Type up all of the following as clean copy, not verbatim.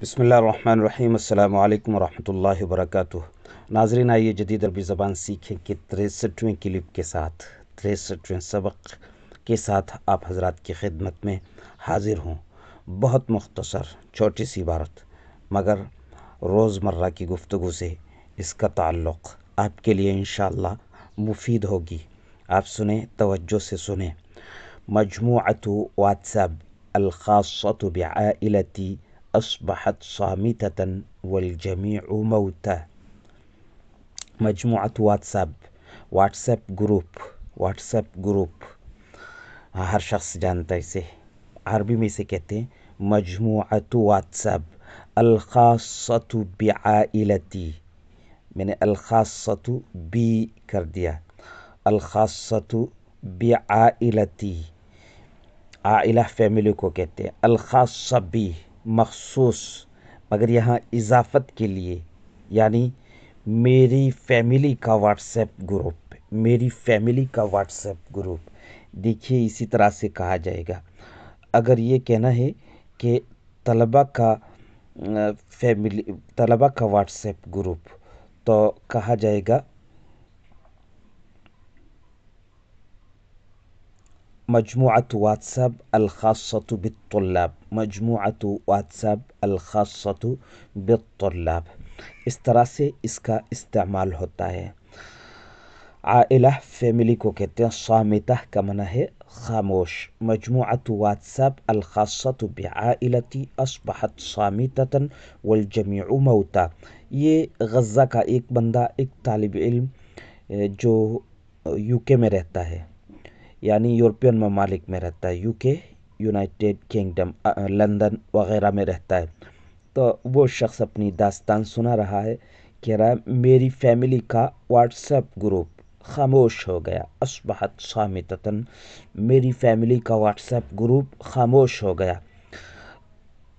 बिस्मिल्लाहिर्रहमानिर्रहीम। अस्सलामु अलैकुम वरहमतुल्लाहि वबरकातुह। नाज़रीन, आइए जदीद अरबी ज़बान सीखें कि 63वें क्लिप के साथ 63वें सबक के साथ आप हज़रात की खिदमत में हाज़िर हूँ। बहुत मुख्तसर छोटी सी इबारत मगर रोज़मर्रा की गुफ्तगू से इसका ताल्लुक़ आपके लिए इंशाअल्लाह मुफीद होगी। आप सुने, तवज्जो से सुने। मजमूअतु व्हाट्सएप अल-खास्सतु बिआइलती अस्बहत सामिततन वल-जमीउ मौता। मजमूअतु व्हाट्सएप ग्रुप हर शख्स जानता है इसे। अरबी में इसे कहते हैं मजमूअतु व्हाट्सएप अल-खास्सतु बिआइलती। मैंने अल-खास्सतु बी कर दिया, अल-खास्सतु बिआइलती। आइला फैमिली को कहते हैं, अल-खास्सा बी मखसूस, मगर यहाँ इजाफत के लिए, यानी मेरी फैमिली का व्हाट्सएप ग्रुप, मेरी फैमिली का व्हाट्सएप ग्रुप। देखिए, इसी तरह से कहा जाएगा। अगर ये कहना है कि तलबा का व्हाट्सएप ग्रुप, तो कहा जाएगा मजमूअतु व्हाट्सएप अल-खास्सतु बित्तुल्लाब। मजमूअतु व्हाट्सएप अल-खास्सतु बित्तुल्लाब, इस तरह से इसका इस्तेमाल होता है। आइला फैमिली को कहते हैं, सामिता का मना है खामोश। मजमूअतु व्हाट्सएप अल-खास्सतु बिआइलती अस्बहत सामिततन वल जमीउ मौता। ये गज़ा का एक बंदा, एक तालिब इल्म जो यूके में रहता है, यानी यूरोपियन ममालिक में रहता है, यूके, यूनाइटेड किंगडम, लंदन वगैरह में रहता है। तो वो शख्स अपनी दास्तान सुना रहा है, कह रहा है मेरी फैमिली का व्हाट्सएप ग्रुप खामोश हो गया। अस्बहत सामिततन, मेरी फैमिली का व्हाट्सएप ग्रुप खामोश हो गया।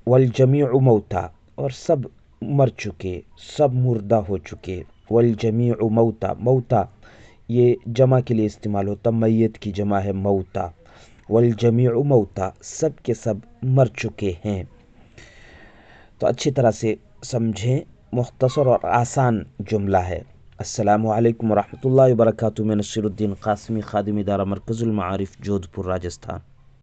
वल जमीउ मौता, और सब मर चुके, सब मुर्दा हो चुके। वल जमीउ मौता, मौता ये जमा के लिए इस्तेमाल होता, मैयत की जमा है मौता। वल जमीउ मौता, सब के सब मर चुके हैं। तो अच्छी तरह से समझें, मुख्तसर और आसान जुमला है। अस्सलामु अलैकुम वरहमतुल्लाहि वबरकातुहू। मैं नसीरुद्दीन कासमी, खादिम इदारा मरकज़ुल मारिफ, जोधपुर, राजस्थान।